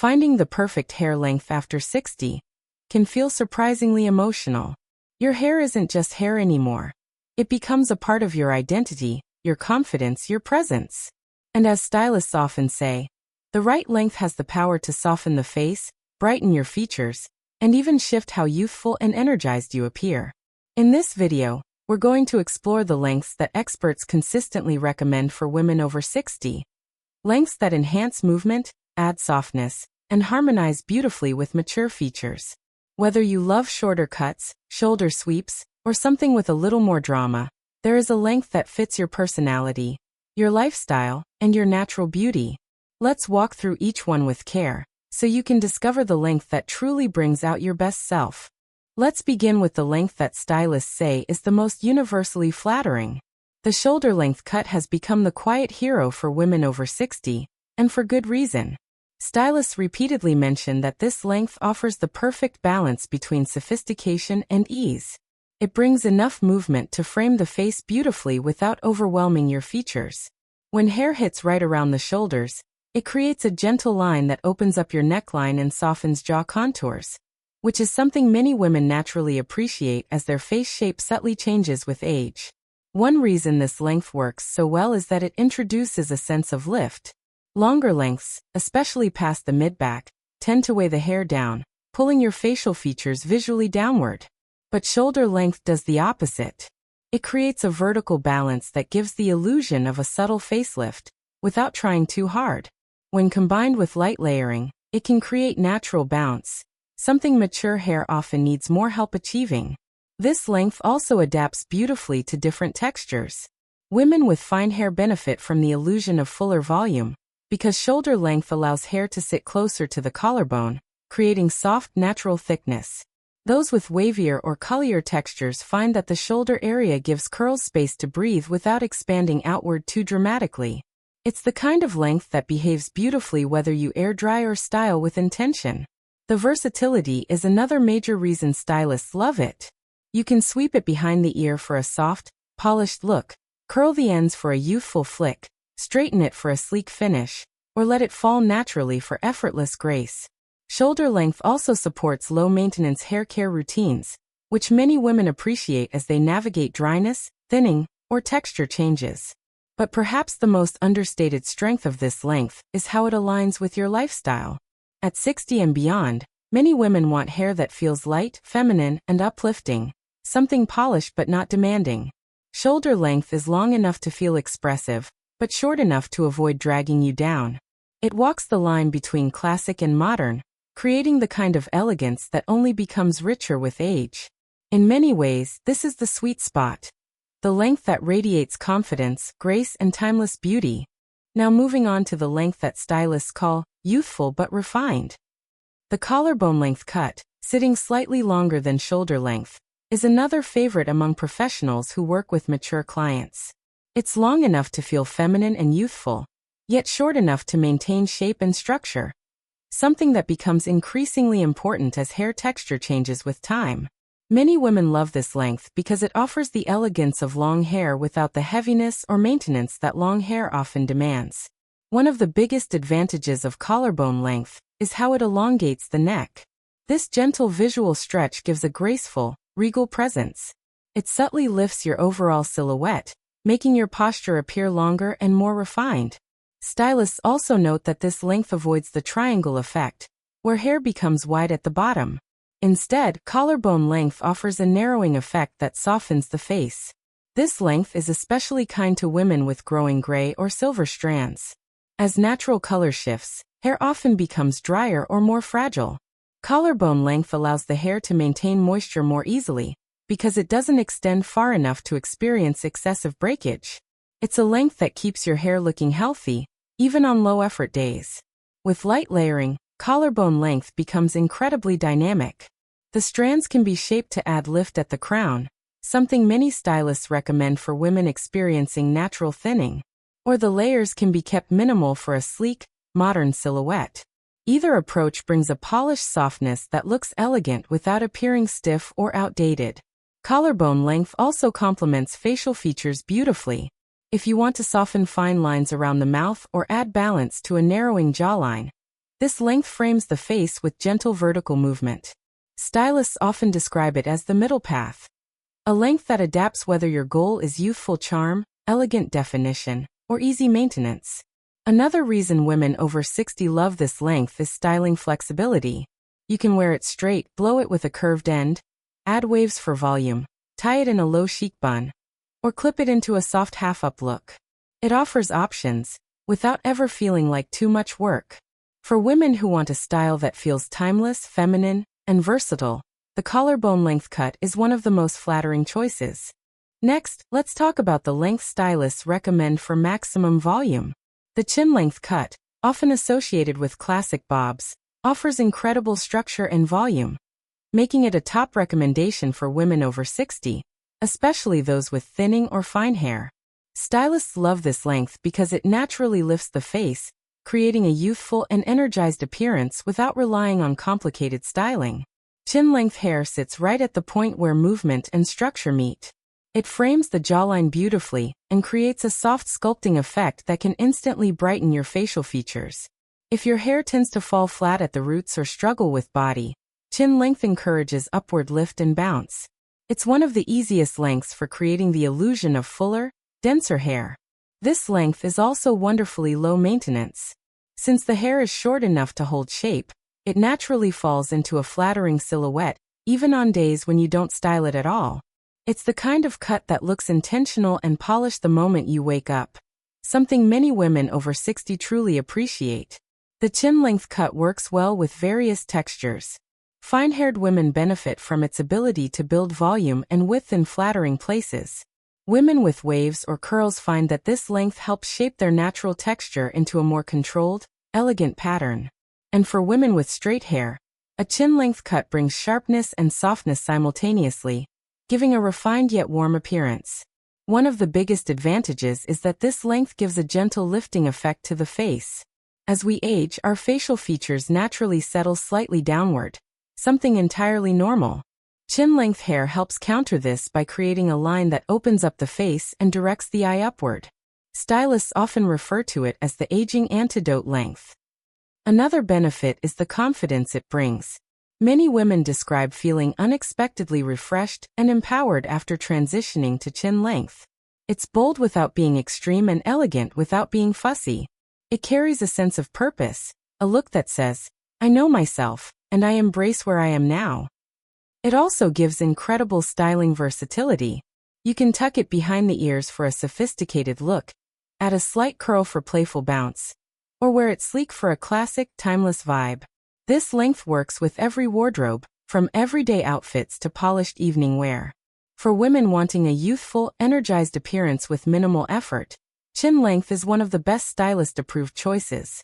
Finding the perfect hair length after 60 can feel surprisingly emotional. Your hair isn't just hair anymore. It becomes a part of your identity, your confidence, your presence. And as stylists often say, the right length has the power to soften the face, brighten your features, and even shift how youthful and energized you appear. In this video, we're going to explore the lengths that experts consistently recommend for women over 60. Lengths that enhance movement, add softness, and harmonize beautifully with mature features. Whether you love shorter cuts, shoulder sweeps, or something with a little more drama, there is a length that fits your personality, your lifestyle, and your natural beauty. Let's walk through each one with care, so you can discover the length that truly brings out your best self. Let's begin with the length that stylists say is the most universally flattering. The shoulder length cut has become the quiet hero for women over 60, and for good reason. Stylists repeatedly mention that this length offers the perfect balance between sophistication and ease. It brings enough movement to frame the face beautifully without overwhelming your features. When hair hits right around the shoulders, it creates a gentle line that opens up your neckline and softens jaw contours, which is something many women naturally appreciate as their face shape subtly changes with age. One reason this length works so well is that it introduces a sense of lift. Longer lengths, especially past the mid-back, tend to weigh the hair down, pulling your facial features visually downward. But shoulder length does the opposite. It creates a vertical balance that gives the illusion of a subtle facelift, without trying too hard. When combined with light layering, it can create natural bounce, something mature hair often needs more help achieving. This length also adapts beautifully to different textures. Women with fine hair benefit from the illusion of fuller volume, because shoulder length allows hair to sit closer to the collarbone, creating soft, natural thickness. Those with wavier or curlier textures find that the shoulder area gives curls space to breathe without expanding outward too dramatically. It's the kind of length that behaves beautifully whether you air dry or style with intention. The versatility is another major reason stylists love it. You can sweep it behind the ear for a soft, polished look, curl the ends for a youthful flick, straighten it for a sleek finish, or let it fall naturally for effortless grace. Shoulder length also supports low-maintenance hair care routines, which many women appreciate as they navigate dryness, thinning, or texture changes. But perhaps the most understated strength of this length is how it aligns with your lifestyle. At 60 and beyond, many women want hair that feels light, feminine, and uplifting, something polished but not demanding. Shoulder length is long enough to feel expressive, but short enough to avoid dragging you down. It walks the line between classic and modern, creating the kind of elegance that only becomes richer with age. In many ways, this is the sweet spot. The length that radiates confidence, grace, and timeless beauty. Now moving on to the length that stylists call youthful but refined. The collarbone length cut, sitting slightly longer than shoulder length, is another favorite among professionals who work with mature clients. It's long enough to feel feminine and youthful, yet short enough to maintain shape and structure. Something that becomes increasingly important as hair texture changes with time. Many women love this length because it offers the elegance of long hair without the heaviness or maintenance that long hair often demands. One of the biggest advantages of collarbone length is how it elongates the neck. This gentle visual stretch gives a graceful, regal presence. It subtly lifts your overall silhouette, making your posture appear longer and more refined. Stylists also note that this length avoids the triangle effect, where hair becomes wide at the bottom. Instead, collarbone length offers a narrowing effect that softens the face. This length is especially kind to women with growing gray or silver strands. As natural color shifts, hair often becomes drier or more fragile. Collarbone length allows the hair to maintain moisture more easily, because it doesn't extend far enough to experience excessive breakage. It's a length that keeps your hair looking healthy, even on low-effort days. With light layering, collarbone length becomes incredibly dynamic. The strands can be shaped to add lift at the crown, something many stylists recommend for women experiencing natural thinning, or the layers can be kept minimal for a sleek, modern silhouette. Either approach brings a polished softness that looks elegant without appearing stiff or outdated. Collarbone length also complements facial features beautifully. If you want to soften fine lines around the mouth or add balance to a narrowing jawline, This length frames the face with gentle vertical movement. Stylists often describe it as the middle path, a length that adapts whether your goal is youthful charm, elegant definition, or easy maintenance. Another reason women over 60 love this length is styling flexibility. You can wear it straight, blow it with a curved end, add waves for volume, tie it in a low chic bun, or clip it into a soft half-up look. It offers options, without ever feeling like too much work. For women who want a style that feels timeless, feminine, and versatile, the collarbone length cut is one of the most flattering choices. Next, let's talk about the length stylists recommend for maximum volume. The chin length cut, often associated with classic bobs, offers incredible structure and volume, making it a top recommendation for women over 60, especially those with thinning or fine hair. Stylists love this length because it naturally lifts the face, creating a youthful and energized appearance without relying on complicated styling. Chin-length hair sits right at the point where movement and structure meet. It frames the jawline beautifully and creates a soft sculpting effect that can instantly brighten your facial features. If your hair tends to fall flat at the roots or struggle with body, chin length encourages upward lift and bounce. It's one of the easiest lengths for creating the illusion of fuller, denser hair. This length is also wonderfully low maintenance. Since the hair is short enough to hold shape, it naturally falls into a flattering silhouette, even on days when you don't style it at all. It's the kind of cut that looks intentional and polished the moment you wake up, something many women over 60 truly appreciate. The chin-length cut works well with various textures. Fine-haired women benefit from its ability to build volume and width in flattering places. Women with waves or curls find that this length helps shape their natural texture into a more controlled, elegant pattern. And for women with straight hair, a chin-length cut brings sharpness and softness simultaneously, giving a refined yet warm appearance. One of the biggest advantages is that this length gives a gentle lifting effect to the face. As we age, our facial features naturally settle slightly downward, something entirely normal. Chin-length hair helps counter this by creating a line that opens up the face and directs the eye upward. Stylists often refer to it as the aging antidote length. Another benefit is the confidence it brings. Many women describe feeling unexpectedly refreshed and empowered after transitioning to chin length. It's bold without being extreme and elegant without being fussy. It carries a sense of purpose, a look that says, "I know myself, and I embrace where I am now." It also gives incredible styling versatility. You can tuck it behind the ears for a sophisticated look, add a slight curl for playful bounce, or wear it sleek for a classic, timeless vibe. This length works with every wardrobe, from everyday outfits to polished evening wear. For women wanting a youthful, energized appearance with minimal effort, chin length is one of the best stylist-approved choices.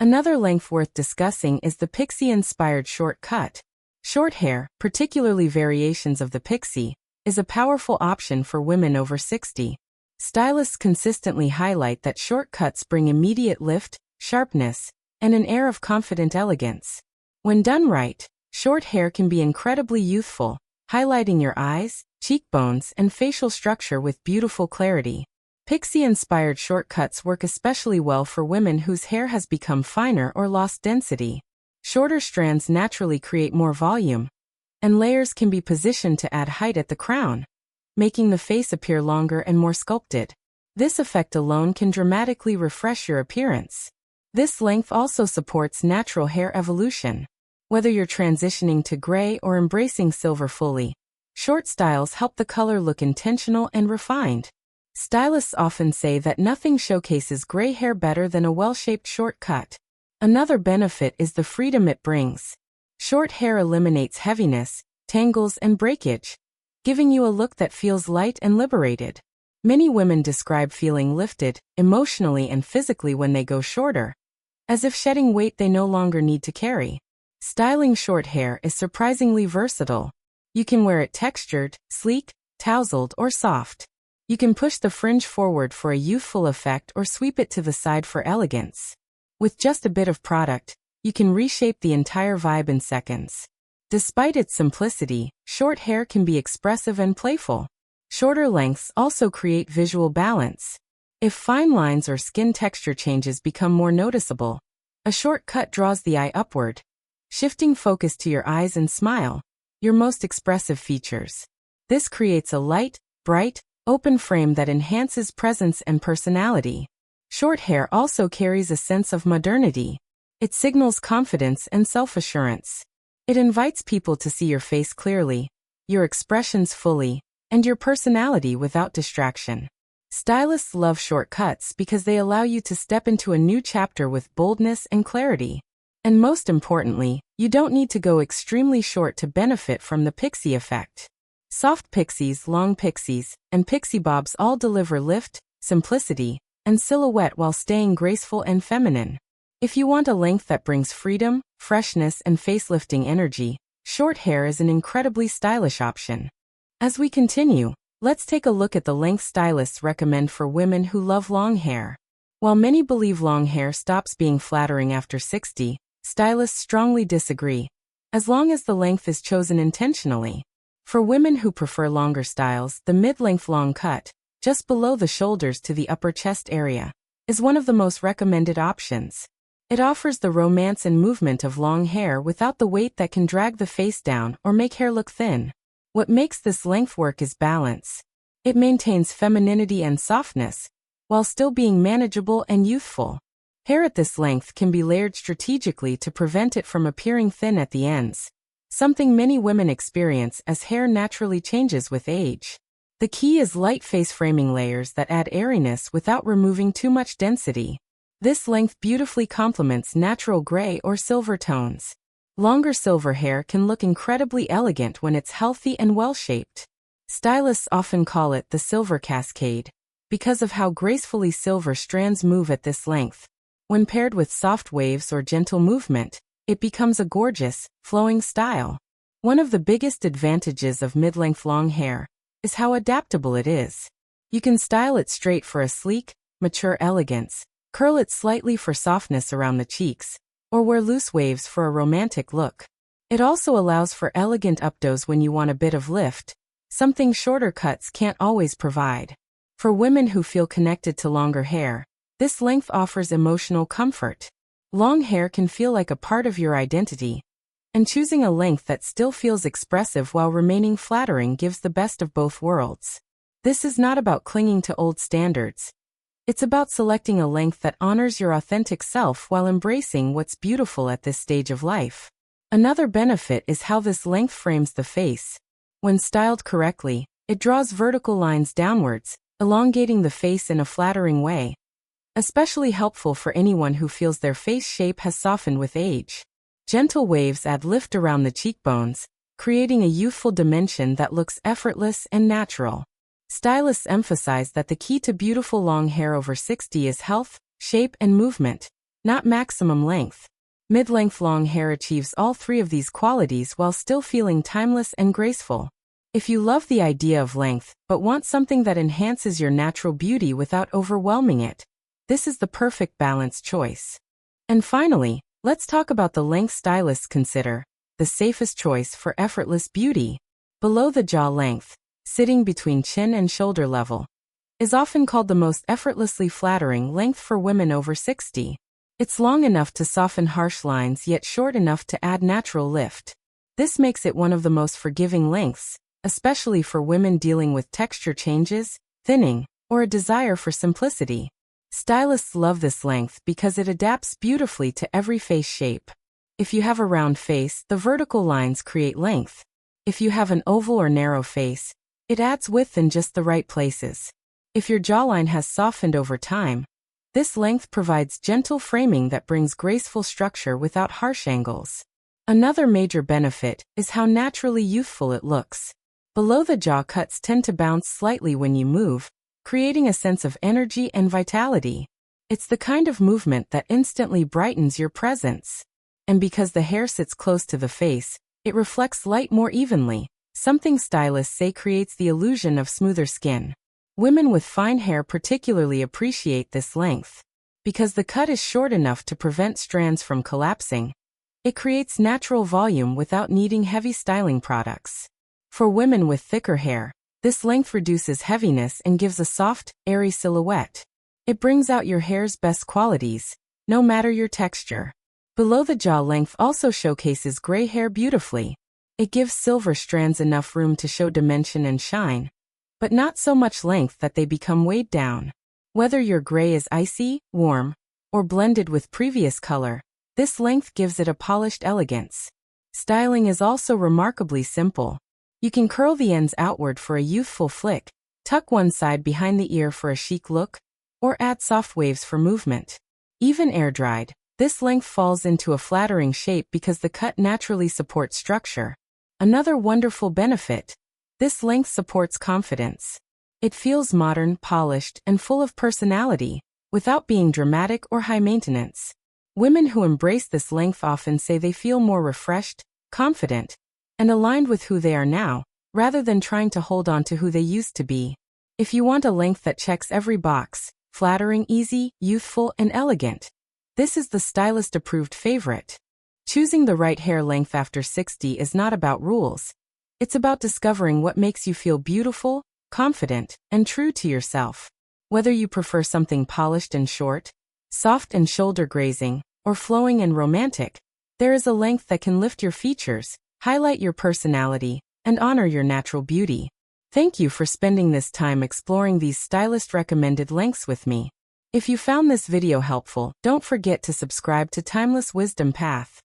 Another length worth discussing is the pixie-inspired short cut. Short hair, particularly variations of the pixie, is a powerful option for women over 60. Stylists consistently highlight that short cuts bring immediate lift, sharpness, and an air of confident elegance. When done right, short hair can be incredibly youthful, highlighting your eyes, cheekbones, and facial structure with beautiful clarity. Pixie-inspired short cuts work especially well for women whose hair has become finer or lost density. Shorter strands naturally create more volume, and layers can be positioned to add height at the crown, making the face appear longer and more sculpted. This effect alone can dramatically refresh your appearance. This length also supports natural hair evolution. Whether you're transitioning to gray or embracing silver fully, short styles help the color look intentional and refined. Stylists often say that nothing showcases gray hair better than a well-shaped short cut. Another benefit is the freedom it brings. Short hair eliminates heaviness, tangles, and breakage, giving you a look that feels light and liberated. Many women describe feeling lifted, emotionally and physically when they go shorter, as if shedding weight they no longer need to carry. Styling short hair is surprisingly versatile. You can wear it textured, sleek, tousled, or soft. You can push the fringe forward for a youthful effect or sweep it to the side for elegance. With just a bit of product, you can reshape the entire vibe in seconds. Despite its simplicity, short hair can be expressive and playful. Shorter lengths also create visual balance. If fine lines or skin texture changes become more noticeable, A short cut draws the eye upward, shifting focus to your eyes and smile, your most expressive features. This creates a light, bright, open frame that enhances presence and personality. Short hair also carries a sense of modernity. It signals confidence and self-assurance. It invites people to see your face clearly, your expressions fully, and your personality without distraction. Stylists love short cuts because they allow you to step into a new chapter with boldness and clarity. And most importantly, you don't need to go extremely short to benefit from the pixie effect. Soft pixies, long pixies, and pixie bobs all deliver lift, simplicity, and silhouette while staying graceful and feminine. If you want a length that brings freedom, freshness, and facelifting energy, short hair is an incredibly stylish option. As we continue, let's take a look at the length stylists recommend for women who love long hair. While many believe long hair stops being flattering after 60, stylists strongly disagree, as long as the length is chosen intentionally. For women who prefer longer styles, the mid-length long cut, just below the shoulders to the upper chest area, is one of the most recommended options. It offers the romance and movement of long hair without the weight that can drag the face down or make hair look thin. What makes this length work is balance. It maintains femininity and softness, while still being manageable and youthful. Hair at this length can be layered strategically to prevent it from appearing thin at the ends, something many women experience as hair naturally changes with age. The key is light face framing layers that add airiness without removing too much density. This length beautifully complements natural gray or silver tones. Longer silver hair can look incredibly elegant when it's healthy and well-shaped. Stylists often call it the silver cascade, because of how gracefully silver strands move at this length. When paired with soft waves or gentle movement, it becomes a gorgeous, flowing style. One of the biggest advantages of mid-length long hair is how adaptable it is. You can style it straight for a sleek, mature elegance, curl it slightly for softness around the cheeks, or wear loose waves for a romantic look. It also allows for elegant updos when you want a bit of lift, something shorter cuts can't always provide. For women who feel connected to longer hair, this length offers emotional comfort. Long hair can feel like a part of your identity, and choosing a length that still feels expressive while remaining flattering gives the best of both worlds. This is not about clinging to old standards. It's about selecting a length that honors your authentic self while embracing what's beautiful at this stage of life. Another benefit is how this length frames the face. When styled correctly, it draws vertical lines downwards, elongating the face in a flattering way. Especially helpful for anyone who feels their face shape has softened with age. Gentle waves add lift around the cheekbones, creating a youthful dimension that looks effortless and natural. Stylists emphasize that the key to beautiful long hair over 60 is health, shape, and movement, not maximum length. Mid-length long hair achieves all three of these qualities while still feeling timeless and graceful. If you love the idea of length but want something that enhances your natural beauty without overwhelming it, this is the perfect balanced choice. And finally, let's talk about the length stylists consider the safest choice for effortless beauty. Below the jaw length, sitting between chin and shoulder level, is often called the most effortlessly flattering length for women over 60. It's long enough to soften harsh lines yet short enough to add natural lift. This makes it one of the most forgiving lengths, especially for women dealing with texture changes, thinning, or a desire for simplicity. Stylists love this length because it adapts beautifully to every face shape. If you have a round face, the vertical lines create length. If you have an oval or narrow face, it adds width in just the right places. If your jawline has softened over time, this length provides gentle framing that brings graceful structure without harsh angles. Another major benefit is how naturally youthful it looks. Below the jaw cuts tend to bounce slightly when you move, creating a sense of energy and vitality. It's the kind of movement that instantly brightens your presence. And because the hair sits close to the face, it reflects light more evenly, something stylists say creates the illusion of smoother skin. Women with fine hair particularly appreciate this length. Because the cut is short enough to prevent strands from collapsing, it creates natural volume without needing heavy styling products. For women with thicker hair, this length reduces heaviness and gives a soft, airy silhouette. It brings out your hair's best qualities, no matter your texture. Below the jaw length also showcases gray hair beautifully. It gives silver strands enough room to show dimension and shine, but not so much length that they become weighed down. Whether your gray is icy, warm, or blended with previous color, this length gives it a polished elegance. Styling is also remarkably simple. You can curl the ends outward for a youthful flick, tuck one side behind the ear for a chic look, or add soft waves for movement. Even air-dried, this length falls into a flattering shape because the cut naturally supports structure. Another wonderful benefit: this length supports confidence. It feels modern, polished, and full of personality, without being dramatic or high maintenance. Women who embrace this length often say they feel more refreshed, confident, and aligned with who they are now, rather than trying to hold on to who they used to be. If you want a length that checks every box, flattering, easy, youthful, and elegant, this is the stylist-approved favorite. Choosing the right hair length after 60 is not about rules. It's about discovering what makes you feel beautiful, confident, and true to yourself. Whether you prefer something polished and short, soft and shoulder grazing, or flowing and romantic, there is a length that can lift your features, highlight your personality, and honor your natural beauty. Thank you for spending this time exploring these stylist-recommended lengths with me. If you found this video helpful, don't forget to subscribe to Timeless Wisdom Path.